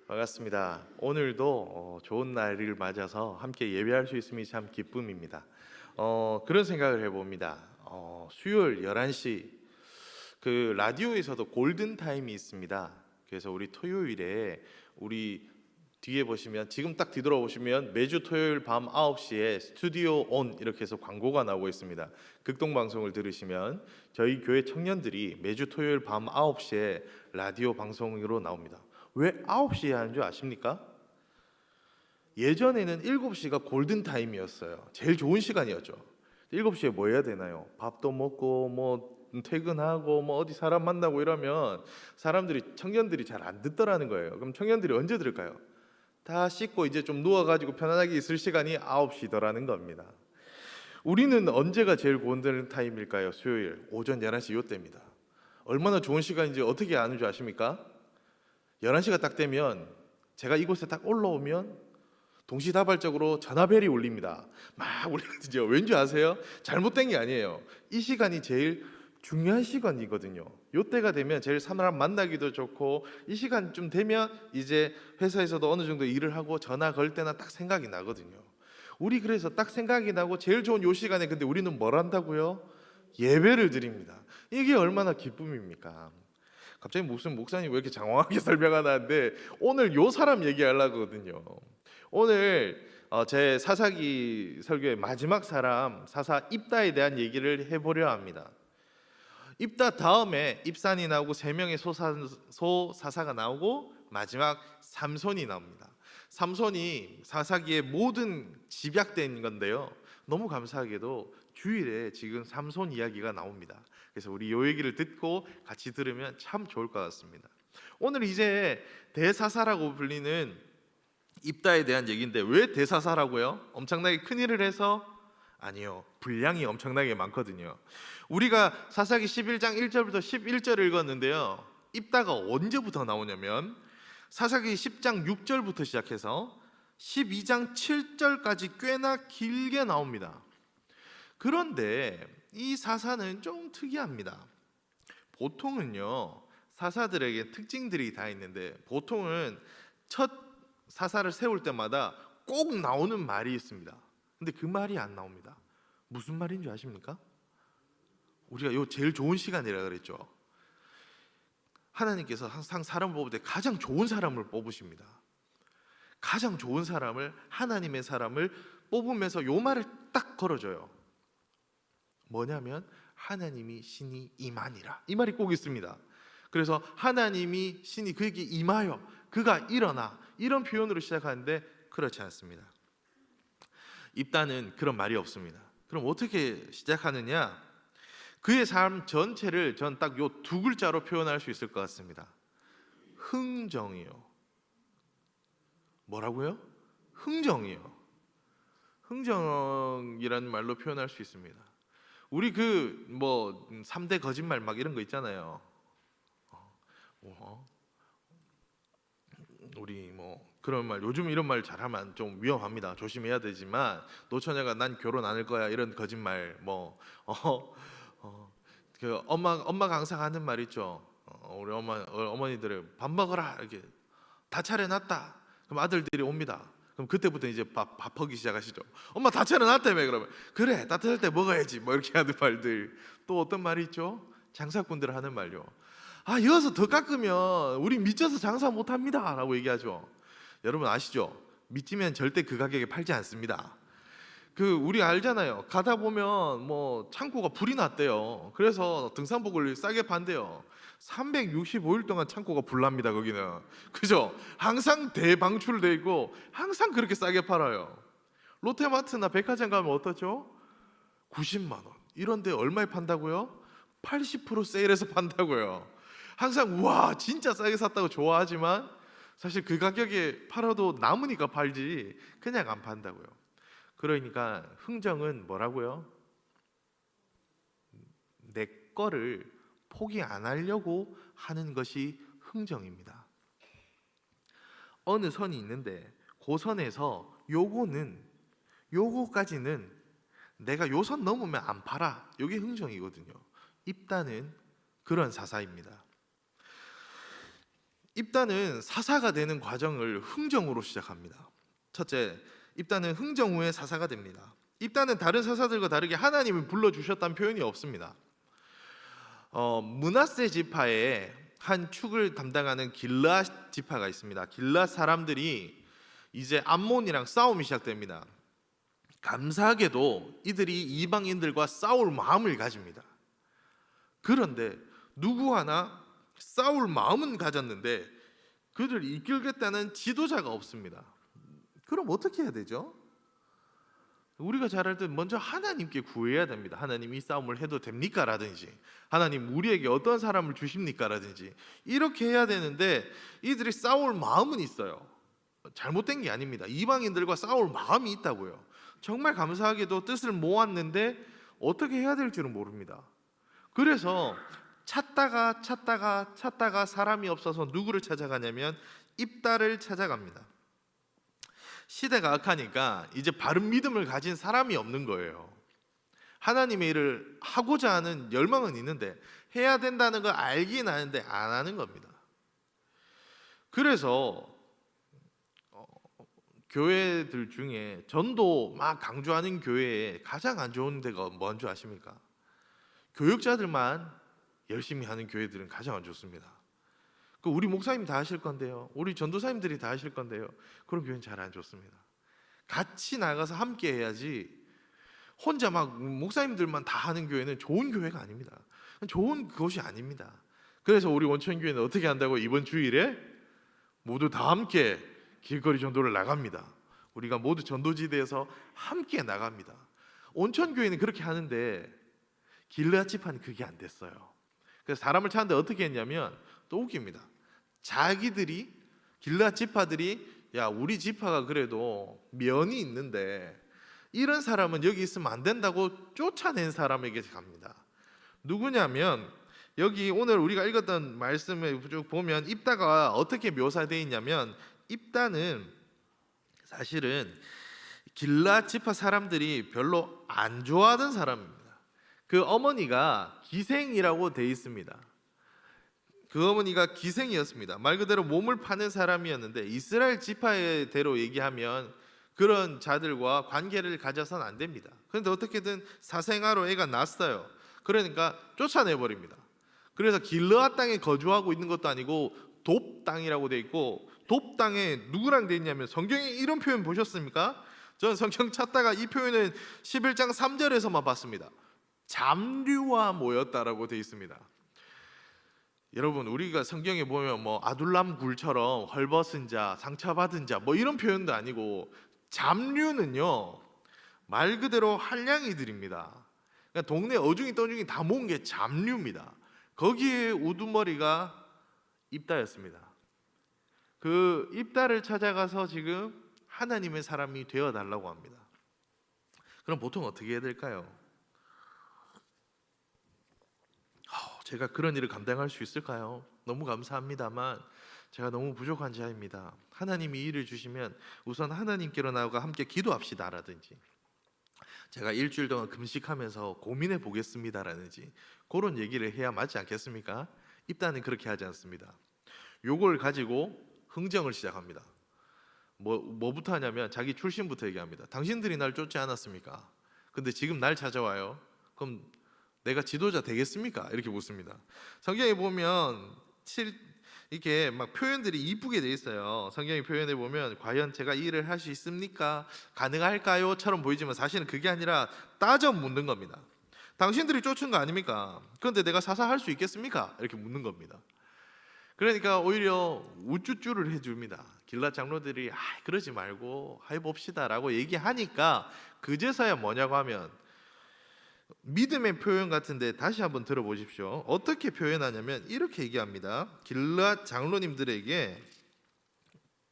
반갑습니다. 오늘도 좋은 날을 맞아서 함께 예배할 수 있음이 참 기쁨입니다. 그런 생각을 해봅니다. 수요일 11시 그 라디오에서도 골든 타임이 있습니다. 그래서 우리 토요일에 우리 뒤에 보시면 지금 딱 뒤돌아보시면 매주 토요일 밤 9시에 스튜디오 온 이렇게 해서 광고가 나오고 있습니다. 극동 방송을 들으시면 저희 교회 청년들이 매주 토요일 밤 9시에 라디오 방송으로 나옵니다. 왜 9시에 하는 줄 아십니까? 예전에는 7시가 골든 타임이었어요. 제일 좋은 시간이었죠. 7시에 뭐 해야 되나요? 밥도 먹고 뭐 퇴근하고 뭐 어디 사람 만나고 이러면 청년들이 잘 안 듣더라는 거예요. 그럼 청년들이 언제 들을까요? 다 씻고 이제 좀 누워가지고 편안하게 있을 시간이 9시더라는 겁니다. 우리는 언제가 제일 골든 타임일까요? 수요일 오전 11시 요때입니다. 얼마나 좋은 시간인지 어떻게 아는 줄 아십니까? 11시가 딱 되면 제가 이곳에 딱 올라오면 동시다발적으로 전화벨이 울립니다. 막 울리거든요. 왠지 아세요? 잘못된 게 아니에요. 이 시간이 제일 중요한 시간이거든요. 요때가 되면 제일 사람 만나기도 좋고 이 시간쯤 되면 이제 회사에서도 어느 정도 일을 하고 전화 걸 때나 딱 생각이 나거든요. 우리 그래서 딱 생각이 나고 제일 좋은 요 시간에 근데 우리는 뭘 한다고요? 예배를 드립니다. 이게 얼마나 기쁨입니까? 갑자기 무슨 목사님 왜 이렇게 장황하게 설명하나는데 오늘 요 사람 얘기하려거든요. 오늘 제 사사기 설교의 마지막 사람 사사 입다에 대한 얘기를 해보려 합니다. 입다 다음에 입산이 나오고 세 명의 소사사가 나오고 마지막 삼손이 나옵니다. 삼손이 사사기의 모든 집약된 건데요. 너무 감사하게도 주일에 지금 삼손 이야기가 나옵니다. 그래서 우리 이 얘기를 듣고 같이 들으면 참 좋을 것 같습니다. 오늘 이제 대사사라고 불리는 입다에 대한 얘기인데 왜 대사사라고요? 엄청나게 큰일을 해서? 아니요. 분량이 엄청나게 많거든요. 우리가 사사기 11장 1절부터 11절을 읽었는데요. 입다가 언제부터 나오냐면 사사기 10장 6절부터 시작해서 12장 7절까지 꽤나 길게 나옵니다. 그런데 이 사사는 좀 특이합니다. 보통은요, 사사들에게 특징들이 다 있는데 보통은 첫 사사를 세울 때마다 꼭 나오는 말이 있습니다. 근데 그 말이 안 나옵니다. 무슨 말인 줄 아십니까? 우리가 요 제일 좋은 시간이라 그랬죠. 하나님께서 항상 사람을 뽑을 때 가장 좋은 사람을 뽑으십니다. 가장 좋은 사람을, 하나님의 사람을 뽑으면서 요 말을 딱 걸어줘요. 뭐냐면 하나님이 신이 임하니라, 이 말이 꼭 있습니다. 그래서 하나님이 신이 그에게 임하여 그가 일어나, 이런 표현으로 시작하는데 그렇지 않습니다. 입다는 그런 말이 없습니다. 그럼 어떻게 시작하느냐? 그의 삶 전체를 전 딱 요 두 글자로 표현할 수 있을 것 같습니다. 흥정이요. 뭐라고요? 흥정이요. 흥정이라는 말로 표현할 수 있습니다. 우리 그 뭐 3대 거짓말 막 이런 거 있잖아요. 우리 뭐 그런 말, 요즘 이런 말 잘하면 좀 위험합니다. 조심해야 되지만 노처녀가 난 결혼 안 할 거야 이런 거짓말 그 엄마가 항상 하는 말 있죠. 우리 어머니들은 밥 먹어라 이렇게 다 차려놨다. 그럼 아들들이 옵니다. 그럼 그때부터 이제 밥하기 시작하시죠. 엄마 다 차려놨다며. 그러면 그래 따뜻할 때 먹어야지 뭐 이렇게 하는 말들. 또 어떤 말이 있죠? 장사꾼들 하는 말요. 아, 이어서 더 깎으면 우리 미쳐서 장사 못합니다 라고 얘기하죠. 여러분 아시죠? 미치면 절대 그 가격에 팔지 않습니다. 그 우리 알잖아요. 가다 보면 뭐 창고가 불이 났대요. 그래서 등산복을 싸게 판대요. 365일 동안 창고가 불납니다. 거기는 그죠? 항상 대방출돼 있고 항상 그렇게 싸게 팔아요. 롯데마트나 백화점 가면 어떻죠? 90만 원 이런데 얼마에 판다고요? 80% 세일해서 판다고요. 항상 우와 진짜 싸게 샀다고 좋아하지만 사실 그 가격에 팔아도 남으니까 팔지 그냥 안 판다고요. 그러니까 흥정은 뭐라고요? 내 거를 포기 안 하려고 하는 것이 흥정입니다. 어느 선이 있는데 그 선에서 요거까지는 내가 요 선 넘으면 안 팔아. 요게 흥정이거든요. 입다는 그런 사사입니다. 입다는 사사가 되는 과정을 흥정으로 시작합니다. 첫째, 입다는 흥정 후에 사사가 됩니다. 입다는 다른 사사들과 다르게 하나님이 불러주셨다는 표현이 없습니다. 므낫세 지파의 한 축을 담당하는 길르앗 지파가 있습니다. 길르앗 사람들이 이제 암몬이랑 싸움이 시작됩니다. 감사하게도 이들이 이방인들과 싸울 마음을 가집니다. 그런데 누구 하나 싸울 마음은 가졌는데 그들을 이끌겠다는 지도자가 없습니다. 그럼 어떻게 해야 되죠? 우리가 잘할 때 먼저 하나님께 구해야 됩니다. 하나님 이 싸움을 해도 됩니까? 라든지 하나님 우리에게 어떤 사람을 주십니까? 라든지 이렇게 해야 되는데 이들이 싸울 마음은 있어요. 잘못된 게 아닙니다. 이방인들과 싸울 마음이 있다고요. 정말 감사하게도 뜻을 모았는데 어떻게 해야 될지는 모릅니다. 그래서 찾다가 사람이 없어서 누구를 찾아가냐면 입다를 찾아갑니다. 시대가 악하니까 이제 바른 믿음을 가진 사람이 없는 거예요. 하나님의 일을 하고자 하는 열망은 있는데 해야 된다는 걸 알긴 아는데 안 하는 겁니다. 그래서 교회들 중에 전도 막 강조하는 교회에 가장 안 좋은 데가 뭔지 아십니까? 교육자들만 열심히 하는 교회들은 가장 안 좋습니다. 우리 목사님 다 하실 건데요, 우리 전도사님들이 다 하실 건데요, 그런 교회는 잘 안 좋습니다. 같이 나가서 함께 해야지 혼자 막 목사님들만 다 하는 교회는 좋은 교회가 아닙니다. 좋은 것이 아닙니다. 그래서 우리 원천교회는 어떻게 한다고? 이번 주일에 모두 다 함께 길거리 전도를 나갑니다. 우리가 모두 전도지대에서 함께 나갑니다. 온천교회는 그렇게 하는데 길르앗 지파는 그게 안 됐어요. 그래서 사람을 찾는데 어떻게 했냐면 또 웃깁니다. 자기들이 길르앗 지파들이 야 우리 지파가 그래도 면이 있는데 이런 사람은 여기 있으면 안 된다고 쫓아낸 사람에게 갑니다. 누구냐면 여기 오늘 우리가 읽었던 말씀을 쭉 보면 입다가 어떻게 묘사되어 있냐면 입다는 사실은 길르앗 지파 사람들이 별로 안 좋아하던 사람입니다. 그 어머니가 기생이라고 되어 있습니다. 그 어머니가 기생이었습니다. 말 그대로 몸을 파는 사람이었는데 이스라엘 지파대로 얘기하면 그런 자들과 관계를 가져서는 안 됩니다. 그런데 어떻게든 사생아로 애가 났어요. 그러니까 쫓아내버립니다. 그래서 길르앗 땅에 거주하고 있는 것도 아니고 돕 땅이라고 돼 있고, 돕 땅에 누구랑 돼 있냐면 성경에 이런 표현 보셨습니까? 저는 성경 찾다가 이 표현은 11장 3절에서만 봤습니다. 잡류와 모였다라고 돼 있습니다. 여러분 우리가 성경에 보면 뭐 아둘람 굴처럼 헐벗은 자, 상처받은 자 뭐 이런 표현도 아니고 잡류는요 말 그대로 한량이들입니다. 그러니까 동네 어중이 떠중이 다 모은 게 잡류입니다. 거기에 우두머리가 입다였습니다. 그 입다를 찾아가서 지금 하나님의 사람이 되어달라고 합니다. 그럼 보통 어떻게 해야 될까요? 제가 그런 일을 감당할 수 있을까요? 너무 감사합니다만 제가 너무 부족한 자입니다. 하나님이 일을 주시면 우선 하나님께로 나아가 함께 기도합시다 라든지, 제가 일주일 동안 금식하면서 고민해 보겠습니다라든지 그런 얘기를 해야 맞지 않겠습니까? 입다는 그렇게 하지 않습니다. 요걸 가지고 흥정을 시작합니다. 뭐부터 하냐면 자기 출신부터 얘기합니다. 당신들이 날 쫓지 않았습니까? 근데 지금 날 찾아와요. 그럼 내가 지도자 되겠습니까? 이렇게 묻습니다. 성경에 보면 이렇게 막 표현들이 이쁘게 돼 있어요. 성경의 표현에 보면 과연 제가 이 일을 할 수 있습니까? 가능할까요? 처럼 보이지만 사실은 그게 아니라 따져 묻는 겁니다. 당신들이 쫓은 거 아닙니까? 그런데 내가 사사할 수 있겠습니까? 이렇게 묻는 겁니다. 그러니까 오히려 우쭈쭈를 해줍니다. 길르앗 장로들이 그러지 말고 해봅시다 라고 얘기하니까 그제서야 뭐냐고 하면 믿음의 표현 같은데 다시 한번 들어보십시오. 어떻게 표현하냐면 이렇게 얘기합니다. 길르앗 장로님들에게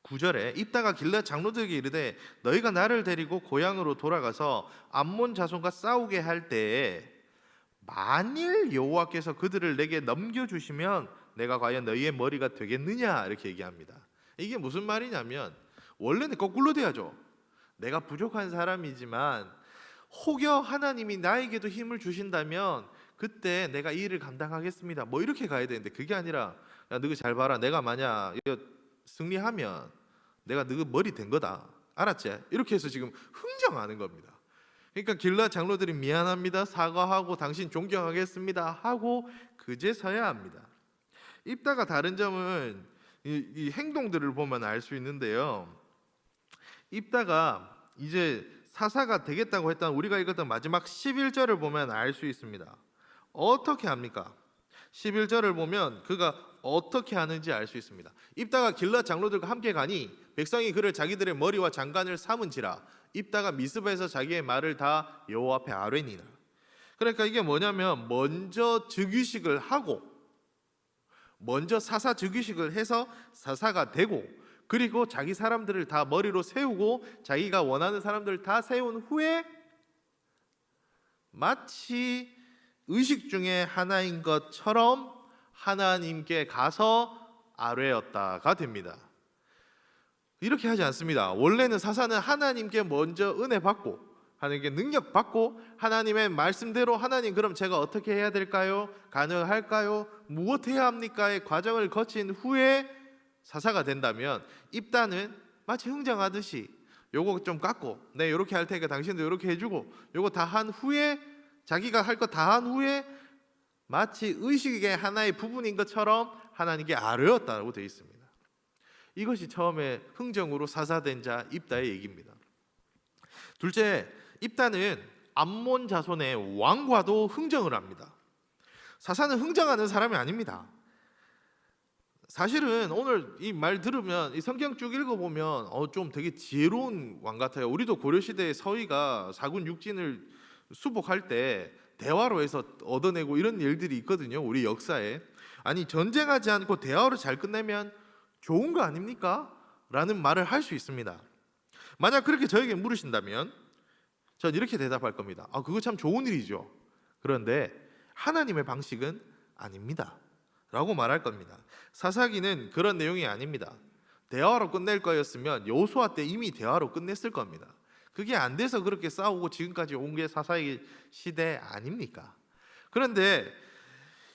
9절에 입다가 길르앗 장로들에게 이르되 너희가 나를 데리고 고향으로 돌아가서 암몬 자손과 싸우게 할 때에 만일 여호와께서 그들을 내게 넘겨주시면 내가 과연 너희의 머리가 되겠느냐 이렇게 얘기합니다. 이게 무슨 말이냐면 원래는 거꾸로 돼야죠. 내가 부족한 사람이지만 혹여 하나님이 나에게도 힘을 주신다면 그때 내가 이 일을 감당하겠습니다 뭐 이렇게 가야 되는데 그게 아니라 야, 너희 잘 봐라. 내가 만약 이거 승리하면 내가 너희 머리 된 거다. 알았지? 이렇게 해서 지금 흥정하는 겁니다. 그러니까 길라 장로들이 미안합니다. 사과하고 당신 존경하겠습니다. 하고 그제서야 합니다. 입다가 다른 점은 이 행동들을 보면 알 수 있는데요. 입다가 이제 사사가 되겠다고 했던 우리가 읽었던 마지막 11절을 보면 알 수 있습니다. 어떻게 합니까? 11절을 보면 그가 어떻게 하는지 알 수 있습니다. 입다가 길랏 장로들과 함께 가니 백성이 그를 자기들의 머리와 장관을 삼은지라 입다가 미스바에서 자기의 말을 다 여호와 앞에 아뢰니라. 그러니까 이게 뭐냐면 먼저 즉위식을 하고 먼저 사사 즉위식을 해서 사사가 되고 그리고 자기 사람들을 다 머리로 세우고 자기가 원하는 사람들을 다 세운 후에 마치 의식 중에 하나인 것처럼 하나님께 가서 아뢰었다가 됩니다. 이렇게 하지 않습니다. 원래는 사사는 하나님께 먼저 은혜 받고 하나님께 능력 받고 하나님의 말씀대로 하나님 그럼 제가 어떻게 해야 될까요? 가능할까요? 무엇 해야 합니까?의 과정을 거친 후에 사사가 된다면 입다는 마치 흥정하듯이 요거 좀 깎고 네 이렇게 할 테니까 당신도 이렇게 해주고 요거 다 한 후에 자기가 할 거 다 한 후에 마치 의식의 하나의 부분인 것처럼 하나님께 아뢰었다고 되어 있습니다. 이것이 처음에 흥정으로 사사된 자 입다의 얘기입니다. 둘째, 입다는 암몬 자손의 왕과도 흥정을 합니다. 사사는 흥정하는 사람이 아닙니다. 사실은 오늘 이 말 들으면 이 성경 쭉 읽어보면 좀 되게 지혜로운 왕 같아요. 우리도 고려시대에 서희가 사군 육진을 수복할 때 대화로 해서 얻어내고 이런 일들이 있거든요. 우리 역사에. 아니 전쟁하지 않고 대화로 잘 끝내면 좋은 거 아닙니까? 라는 말을 할 수 있습니다. 만약 그렇게 저에게 물으신다면 전 이렇게 대답할 겁니다. 그거 참 좋은 일이죠. 그런데 하나님의 방식은 아닙니다. 라고 말할 겁니다. 사사기는 그런 내용이 아닙니다. 대화로 끝낼 거였으면 여호수아 때 이미 대화로 끝냈을 겁니다. 그게 안 돼서 그렇게 싸우고 지금까지 온 게 사사기 시대 아닙니까? 그런데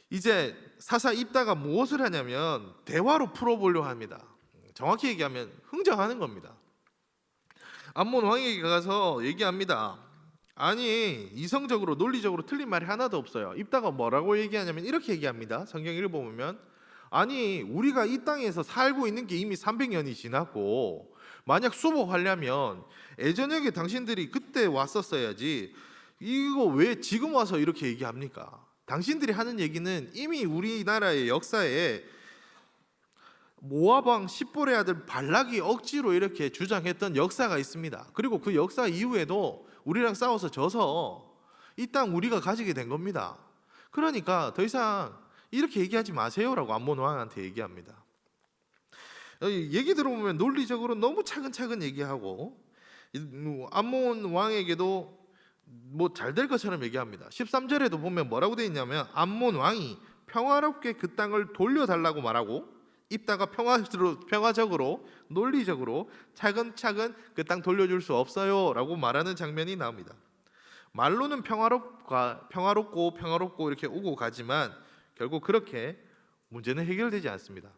이제 사사 입다가 무엇을 하냐면 대화로 풀어보려고 합니다. 정확히 얘기하면 흥정하는 겁니다. 암몬 왕에게 가서 얘기합니다. 아니 이성적으로 논리적으로 틀린 말이 하나도 없어요. 입다가 뭐라고 얘기하냐면 이렇게 얘기합니다. 성경 읽어보면 아니 우리가 이 땅에서 살고 있는 게 이미 300년이 지났고 만약 수복하려면 예전에 당신들이 그때 왔었어야지 이거 왜 지금 와서 이렇게 얘기합니까? 당신들이 하는 얘기는 이미 우리나라의 역사에 모압 왕 십볼의 아들 발락이 억지로 이렇게 주장했던 역사가 있습니다. 그리고 그 역사 이후에도 우리랑 싸워서 져서 이 땅 우리가 가지게 된 겁니다. 그러니까 더 이상 이렇게 얘기하지 마세요라고 암몬 왕한테 얘기합니다. 얘기 들어보면 논리적으로 너무 차근차근 얘기하고 암몬 왕에게도 뭐 잘 될 것처럼 얘기합니다. 13절에도 보면 뭐라고 되어 있냐면 암몬 왕이 평화롭게 그 땅을 돌려달라고 말하고 입다가 평화적으로 논리적으로 차근차근 그 땅 돌려줄 수 없어요 라고 말하는 장면이 나옵니다. 말로는 평화롭고 이렇게 오고 가지만 결국 그렇게 문제는 해결되지 않습니다.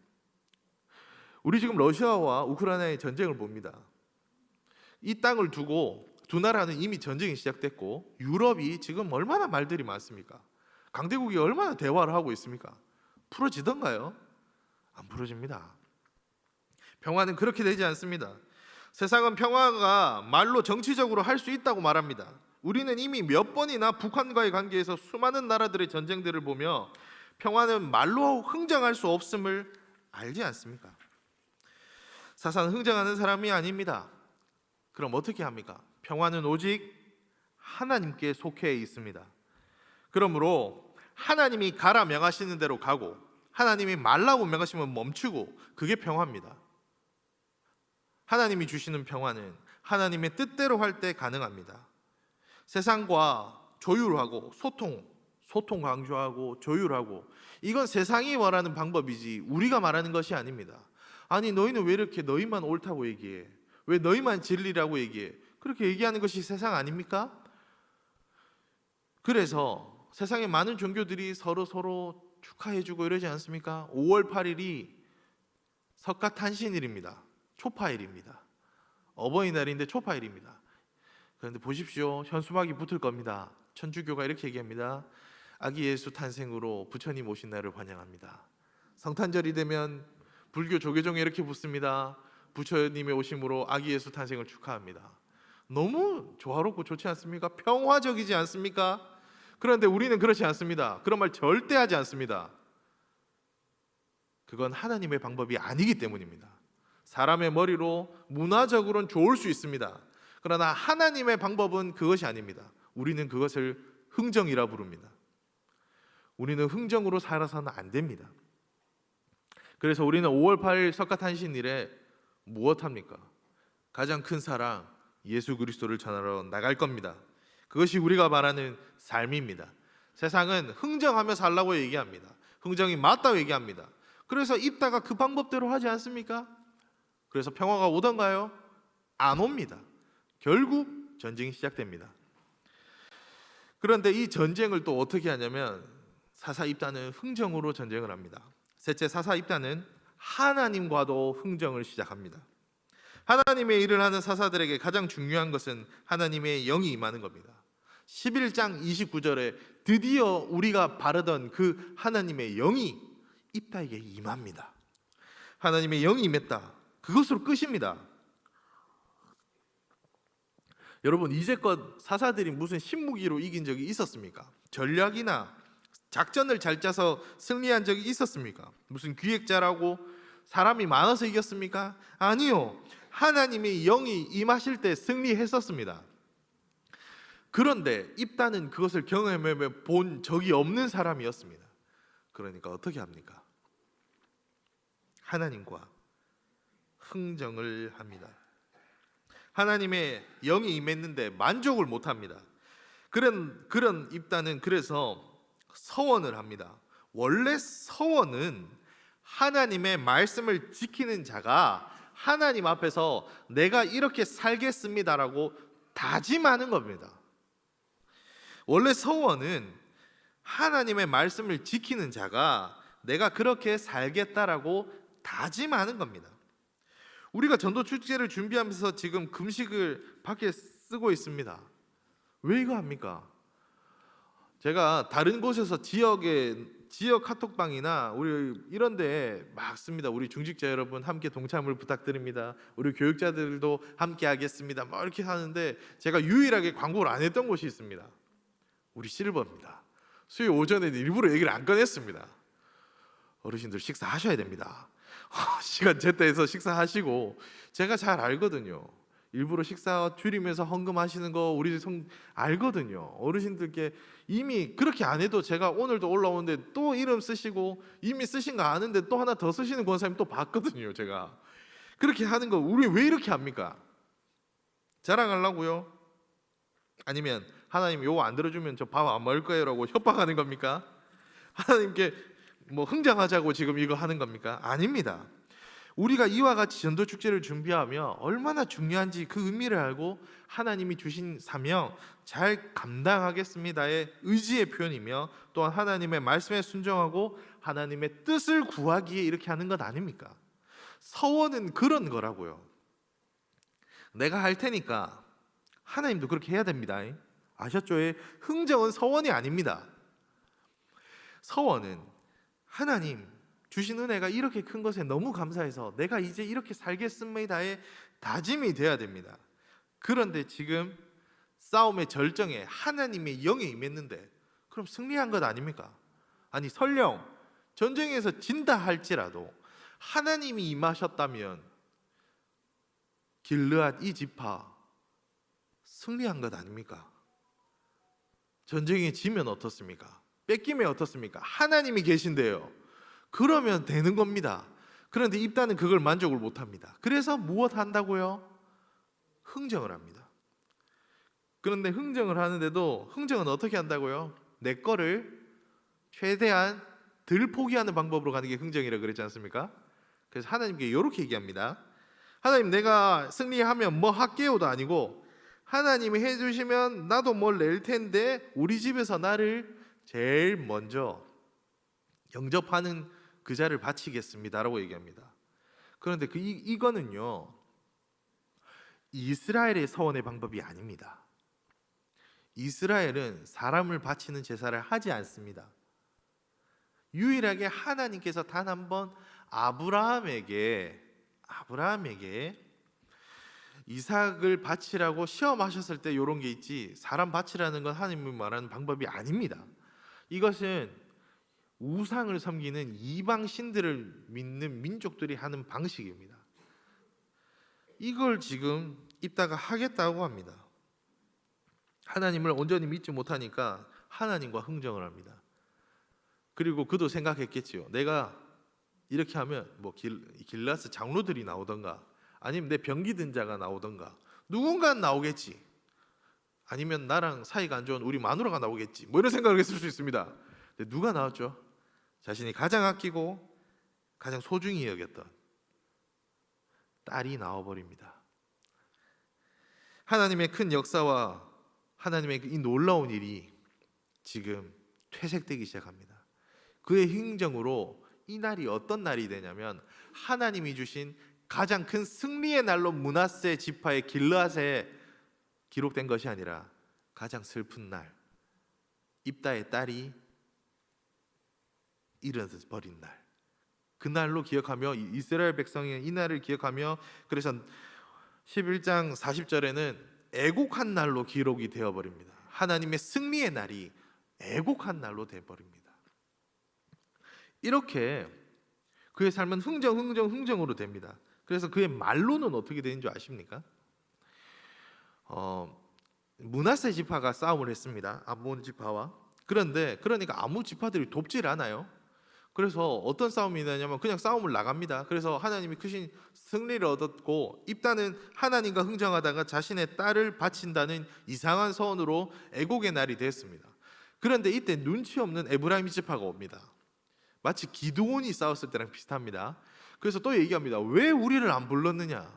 우리 지금 러시아와 우크라이나의 전쟁을 봅니다. 이 땅을 두고 두 나라는 이미 전쟁이 시작됐고 유럽이 지금 얼마나 말들이 많습니까? 강대국이 얼마나 대화를 하고 있습니까? 풀어지던가요? 안 풀어집니다. 평화는 그렇게 되지 않습니다. 세상은 평화가 말로 정치적으로 할 수 있다고 말합니다. 우리는 이미 몇 번이나 북한과의 관계에서 수많은 나라들의 전쟁들을 보며 평화는 말로 흥정할 수 없음을 알지 않습니까? 사사는 흥정하는 사람이 아닙니다. 그럼 어떻게 합니까? 평화는 오직 하나님께 속해 있습니다. 그러므로 하나님이 가라 명하시는 대로 가고 하나님이 말라고 명하시면 멈추고 그게 평화입니다. 하나님이 주시는 평화는 하나님의 뜻대로 할 때 가능합니다. 세상과 조율하고 소통 강조하고 조율하고 이건 세상이 말하는 방법이지 우리가 말하는 것이 아닙니다. 아니 너희는 왜 이렇게 너희만 옳다고 얘기해? 왜 너희만 진리라고 얘기해? 그렇게 얘기하는 것이 세상 아닙니까? 그래서 세상의 많은 종교들이 서로 축하해주고 이러지 않습니까? 5월 8일이 석가탄신일입니다. 초파일입니다. 어버이날인데 초파일입니다. 그런데 보십시오. 현수막이 붙을 겁니다. 천주교가 이렇게 얘기합니다. 아기 예수 탄생으로 부처님 오신 날을 환영합니다. 성탄절이 되면 불교 조계종에 이렇게 붙습니다. 부처님의 오심으로 아기 예수 탄생을 축하합니다. 너무 조화롭고 좋지 않습니까? 평화적이지 않습니까? 그런데 우리는 그렇지 않습니다. 그런 말 절대 하지 않습니다. 그건 하나님의 방법이 아니기 때문입니다. 사람의 머리로 문화적으로는 좋을 수 있습니다. 그러나 하나님의 방법은 그것이 아닙니다. 우리는 그것을 흥정이라 부릅니다. 우리는 흥정으로 살아서는 안 됩니다. 그래서 우리는 5월 8일 석가탄신일에 무엇합니까? 가장 큰 사랑 예수 그리스도를 전하러 나갈 겁니다. 그것이 우리가 말하는 삶입니다. 세상은 흥정하며 살라고 얘기합니다. 흥정이 맞다고 얘기합니다. 그래서 입다가 그 방법대로 하지 않습니까? 그래서 평화가 오던가요? 안 옵니다. 결국 전쟁이 시작됩니다. 그런데 이 전쟁을 또 어떻게 하냐면 사사입단은 흥정으로 전쟁을 합니다. 셋째, 사사입단은 하나님과도 흥정을 시작합니다. 하나님의 일을 하는 사사들에게 가장 중요한 것은 하나님의 영이 임하는 겁니다. 11장 29절에 드디어 우리가 바르던 그 하나님의 영이 입다에게 임합니다. 하나님의 영이 임했다. 그것으로 끝입니다. 여러분, 이제껏 사사들이 무슨 신무기로 이긴 적이 있었습니까? 전략이나 작전을 잘 짜서 승리한 적이 있었습니까? 무슨 기획자라고 사람이 많아서 이겼습니까? 아니요. 하나님의 영이 임하실 때 승리했었습니다. 그런데 입다는 그것을 경험해 본 적이 없는 사람이었습니다. 그러니까 어떻게 합니까? 하나님과 흥정을 합니다. 하나님의 영이 임했는데 만족을 못합니다. 그런 입다는 그래서 서원을 합니다. 원래 서원은 하나님의 말씀을 지키는 자가 하나님 앞에서 내가 이렇게 살겠습니다라고 다짐하는 겁니다. 원래 서원은 하나님의 말씀을 지키는 자가 내가 그렇게 살겠다라고 다짐하는 겁니다. 우리가 전도 축제를 준비하면서 지금 금식을 밖에 쓰고 있습니다. 왜 이거 합니까? 제가 다른 곳에서 지역 카톡방이나 우리 이런 데 막 씁니다. 우리 중직자 여러분 함께 동참을 부탁드립니다. 우리 교육자들도 함께 하겠습니다. 막 이렇게 하는데 제가 유일하게 광고를 안 했던 곳이 있습니다. 우리 실버입니다. 수요일 오전에는 일부러 얘기를 안 꺼냈습니다. 어르신들 식사하셔야 됩니다. 시간 제때에서 식사하시고, 제가 잘 알거든요. 일부러 식사 줄이면서 헌금하시는 거 우리 알거든요. 어르신들께 이미 그렇게 안 해도 제가 오늘도 올라오는데 또 이름 쓰시고 이미 쓰신 거 아는데 또 하나 더 쓰시는 권사님 또 봤거든요. 제가 그렇게 하는 거 우리 왜 이렇게 합니까? 자랑하려고요? 아니면 하나님 요거 안 들어주면 저 밥 안 먹을 거예요 라고 협박하는 겁니까? 하나님께 뭐 흥정하자고 지금 이거 하는 겁니까? 아닙니다. 우리가 이와 같이 전도 축제를 준비하며 얼마나 중요한지 그 의미를 알고 하나님이 주신 사명 잘 감당하겠습니다의 의지의 표현이며, 또한 하나님의 말씀에 순종하고 하나님의 뜻을 구하기에 이렇게 하는 것 아닙니까? 서원은 그런 거라고요. 내가 할 테니까 하나님도 그렇게 해야 됩니다. 아셨죠? 흥정은 서원이 아닙니다. 서원은 하나님 주신 은혜가 이렇게 큰 것에 너무 감사해서 내가 이제 이렇게 살겠습니다의 다짐이 돼야 됩니다. 그런데 지금 싸움의 절정에 하나님의 영이 임했는데 그럼 승리한 것 아닙니까? 아니 설령 전쟁에서 진다 할지라도 하나님이 임하셨다면 길르앗 이 지파 승리한 것 아닙니까? 전쟁에 지면 어떻습니까? 뺏기면 어떻습니까? 하나님이 계신데요. 그러면 되는 겁니다. 그런데 입단은 그걸 만족을 못합니다. 그래서 무엇 한다고요? 흥정을 합니다. 그런데 흥정을 하는데도 흥정은 어떻게 한다고요? 내 거를 최대한 덜 포기하는 방법으로 가는 게 흥정이라고 그랬지 않습니까? 그래서 하나님께 이렇게 얘기합니다. 하나님 내가 승리하면 뭐 할게요도 아니고 하나님이 해주시면 나도 뭘 낼 텐데 우리 집에서 나를 제일 먼저 영접하는 그 자를 바치겠습니다라고 얘기합니다. 그런데 이거는요, 이스라엘의 서원의 방법이 아닙니다. 이스라엘은 사람을 바치는 제사를 하지 않습니다. 유일하게 하나님께서 단 한 번 아브라함에게 이삭을 바치라고 시험하셨을 때 이런 게 있지, 사람 바치라는 건 하나님이 말하는 방법이 아닙니다. 이것은 우상을 섬기는 이방 신들을 믿는 민족들이 하는 방식입니다. 이걸 지금 입다가 하겠다고 합니다. 하나님을 온전히 믿지 못하니까 하나님과 흥정을 합니다. 그리고 그도 생각했겠지요. 내가 이렇게 하면 뭐 길라스 장로들이 나오던가, 아니면 내 병기든 자가 나오던가, 누군가 나오겠지. 아니면 나랑 사이가 안 좋은 우리 마누라가 나오겠지. 뭐 이런 생각을 했을 수 있습니다. 근데 누가 나왔죠? 자신이 가장 아끼고 가장 소중히 여겼던 딸이 나와버립니다. 하나님의 큰 역사와 하나님의 이 놀라운 일이 지금 퇴색되기 시작합니다. 그의 행정으로 이 날이 어떤 날이 되냐면, 하나님이 주신 가장 큰 승리의 날로 므낫세 지파의 길르앗에 기록된 것이 아니라 가장 슬픈 날, 입다의 딸이 잃어버린 날, 그 날로 기억하며 이스라엘 백성이 이 날을 기억하며, 그래서 11장 40절에는 애곡한 날로 기록이 되어버립니다. 하나님의 승리의 날이 애곡한 날로 되어버립니다. 이렇게 그의 삶은 흥정으로 됩니다. 그래서 그의 말로는 어떻게 되는 줄 아십니까? 므낫세 지파가 싸움을 했습니다. 암몬 지파와. 그러니까 아무 지파들이 돕질 않아요. 그래서 어떤 싸움이 나냐면 그냥 싸움을 나갑니다. 그래서 하나님이 크신 승리를 얻었고, 입다는 하나님과 흥정하다가 자신의 딸을 바친다는 이상한 서원으로 애곡의 날이 됐습니다. 그런데 이때 눈치 없는 에브라임 지파가 옵니다. 마치 기드온이 싸웠을 때랑 비슷합니다. 그래서 또 얘기합니다. 왜 우리를 안 불렀느냐?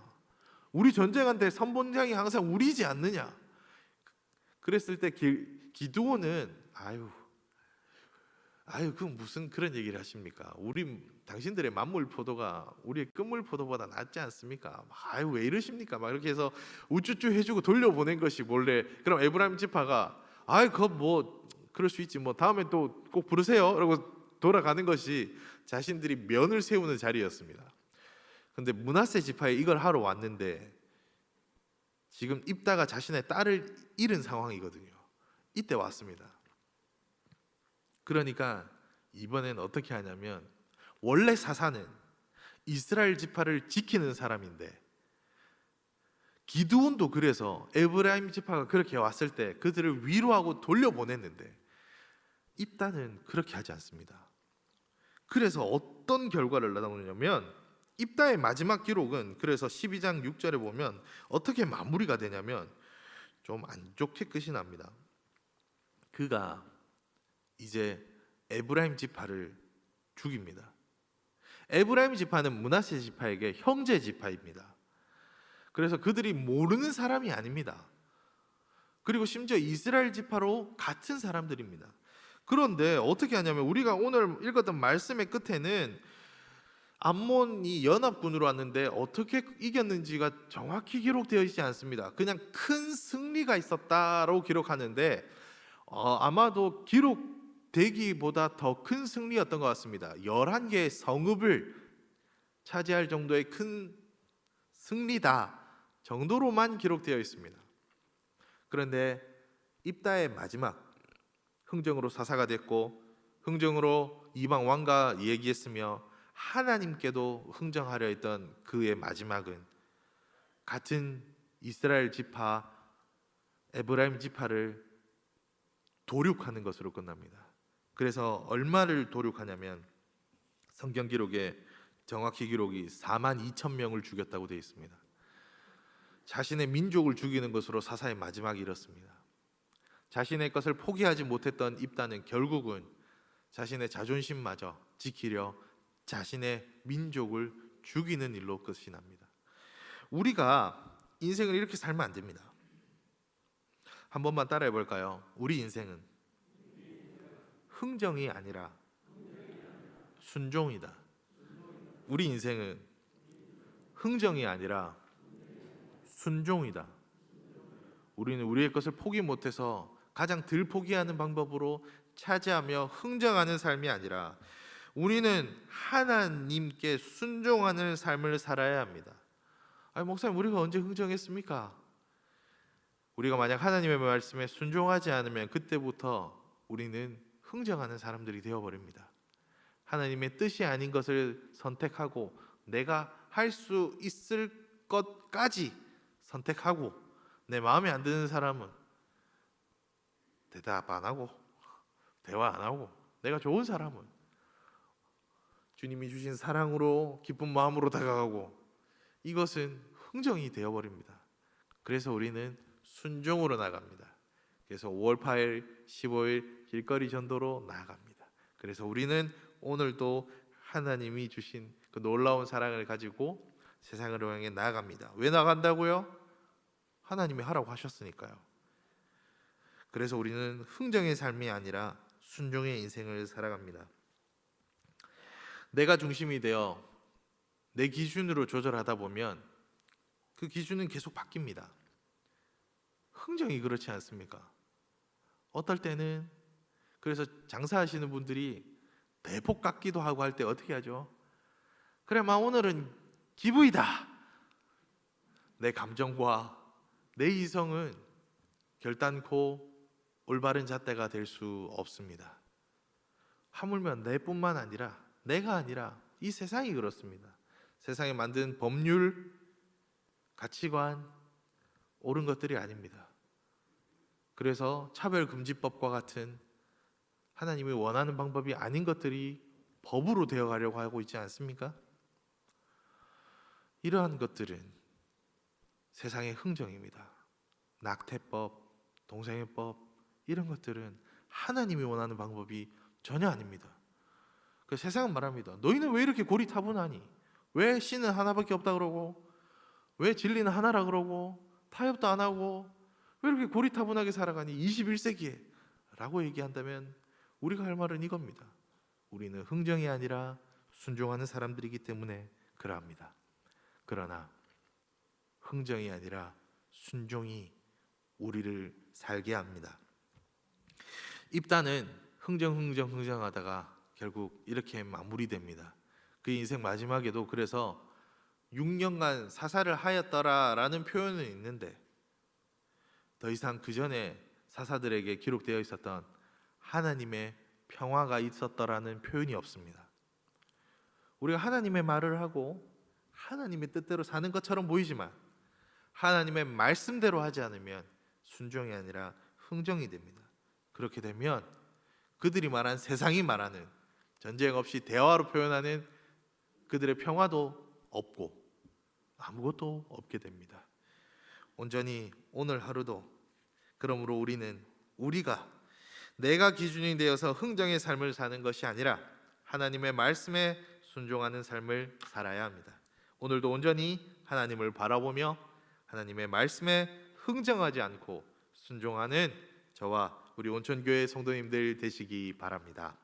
우리 전쟁한테 선봉장이 항상 우리지 않느냐? 그랬을 때 기드온은 그 무슨 그런 얘기를 하십니까? 당신들의 만물 포도가 우리의 끝물 포도보다 낫지 않습니까? 왜 이러십니까? 막 이렇게 해서 우쭈쭈 해주고 돌려보낸 것이 몰래. 그럼 에브라임 지파가 그거 뭐 그럴 수 있지, 뭐 다음에 또 꼭 부르세요 라고 돌아가는 것이 자신들이 면을 세우는 자리였습니다. 그런데 므낫세 지파에 이걸 하러 왔는데 지금 입다가 자신의 딸을 잃은 상황이거든요. 이때 왔습니다. 그러니까 이번엔 어떻게 하냐면, 원래 사사는 이스라엘 지파를 지키는 사람인데, 기드온도 그래서 에브라임 지파가 그렇게 왔을 때 그들을 위로하고 돌려보냈는데, 입다는 그렇게 하지 않습니다. 그래서 어떤 결과를 나오냐면, 입다의 마지막 기록은 그래서 12장 6절에 보면 어떻게 마무리가 되냐면 좀 안 좋게 끝이 납니다. 그가 이제 에브라임 지파를 죽입니다. 에브라임 지파는 므낫세 지파에게 형제 지파입니다. 그래서 그들이 모르는 사람이 아닙니다. 그리고 심지어 이스라엘 지파로 같은 사람들입니다. 그런데 어떻게 하냐면, 우리가 오늘 읽었던 말씀의 끝에는 암몬이 연합군으로 왔는데 어떻게 이겼는지가 정확히 기록되어 있지 않습니다. 그냥 큰 승리가 있었다라고 기록하는데 아마도 기록되기보다 더 큰 승리였던 것 같습니다. 11개의 성읍을 차지할 정도의 큰 승리다 정도로만 기록되어 있습니다. 그런데 입다의 마지막, 흥정으로 사사가 됐고 흥정으로 이방 왕과 얘기했으며 하나님께도 흥정하려 했던 그의 마지막은 같은 이스라엘 지파 에브라임 지파를 도륙하는 것으로 끝납니다. 그래서 얼마를 도륙하냐면, 성경 기록에 정확히 기록이 42,000명을 죽였다고 되어 있습니다. 자신의 민족을 죽이는 것으로 사사의 마지막이 이렇습니다. 자신의 것을 포기하지 못했던 입다는 결국은 자신의 자존심마저 지키려 자신의 민족을 죽이는 일로 끝이 납니다. 우리가 인생을 이렇게 살면 안 됩니다. 한 번만 따라해 볼까요? 우리 인생은 흥정이 아니라 순종이다. 우리 인생은 흥정이 아니라 순종이다. 우리는 우리의 것을 포기 못해서 가장 덜 포기하는 방법으로 차지하며 흥정하는 삶이 아니라 우리는 하나님께 순종하는 삶을 살아야 합니다. 아니 목사님, 우리가 언제 흥정했습니까? 우리가 만약 하나님의 말씀에 순종하지 않으면 그때부터 우리는 흥정하는 사람들이 되어버립니다. 하나님의 뜻이 아닌 것을 선택하고 내가 할 수 있을 것까지 선택하고 내 마음에 안 드는 사람은 대답 안 하고 대화 안 하고, 내가 좋은 사람은 주님이 주신 사랑으로 기쁜 마음으로 다가가고, 이것은 흥정이 되어버립니다. 그래서 우리는 순종으로 나갑니다. 그래서 5월 8일, 15일 길거리 전도로 나아갑니다. 그래서 우리는 오늘도 하나님이 주신 그 놀라운 사랑을 가지고 세상을 향해 나아갑니다. 왜 나간다고요? 하나님이 하라고 하셨으니까요. 그래서 우리는 흥정의 삶이 아니라 순종의 인생을 살아갑니다. 내가 중심이 되어 내 기준으로 조절하다 보면 그 기준은 계속 바뀝니다. 흥정이 그렇지 않습니까? 어떨 때는, 그래서 장사하시는 분들이 대폭 깎기도 하고 할 때 어떻게 하죠? 그래, 오늘은 기부이다. 내 감정과 내 이성은 결단코 올바른 잣대가 될 수 없습니다. 하물며 내뿐만 아니라, 내가 아니라 이 세상이 그렇습니다. 세상에 만든 법률, 가치관, 옳은 것들이 아닙니다. 그래서 차별금지법과 같은 하나님이 원하는 방법이 아닌 것들이 법으로 되어가려고 하고 있지 않습니까? 이러한 것들은 세상의 흥정입니다. 낙태법, 동성애법, 이런 것들은 하나님이 원하는 방법이 전혀 아닙니다. 그 세상은 말합니다. 너희는 왜 이렇게 고리타분하니? 왜 신은 하나밖에 없다 그러고, 왜 진리는 하나라 그러고, 타협도 안 하고, 왜 이렇게 고리타분하게 살아가니 21세기에 라고 얘기한다면 우리가 할 말은 이겁니다. 우리는 흥정이 아니라 순종하는 사람들이기 때문에 그러합니다. 그러나 흥정이 아니라 순종이 우리를 살게 합니다. 입다는 흥정하다가 결국 이렇게 마무리됩니다. 그 인생 마지막에도 그래서 6년간 사사를 하였더라라는 표현은 있는데 더 이상 그 전에 사사들에게 기록되어 있었던 하나님의 평화가 있었더라는 표현이 없습니다. 우리가 하나님의 말을 하고 하나님의 뜻대로 사는 것처럼 보이지만 하나님의 말씀대로 하지 않으면 순종이 아니라 흥정이 됩니다. 그렇게 되면 그들이 말한, 세상이 말하는, 전쟁 없이 대화로 표현하는 그들의 평화도 없고 아무것도 없게 됩니다. 온전히 오늘 하루도 그러므로 우리가 내가 기준이 되어서 흥정의 삶을 사는 것이 아니라 하나님의 말씀에 순종하는 삶을 살아야 합니다. 오늘도 온전히 하나님을 바라보며 하나님의 말씀에 흥정하지 않고 순종하는 저와 우리 온천교회 성도님들 되시기 바랍니다.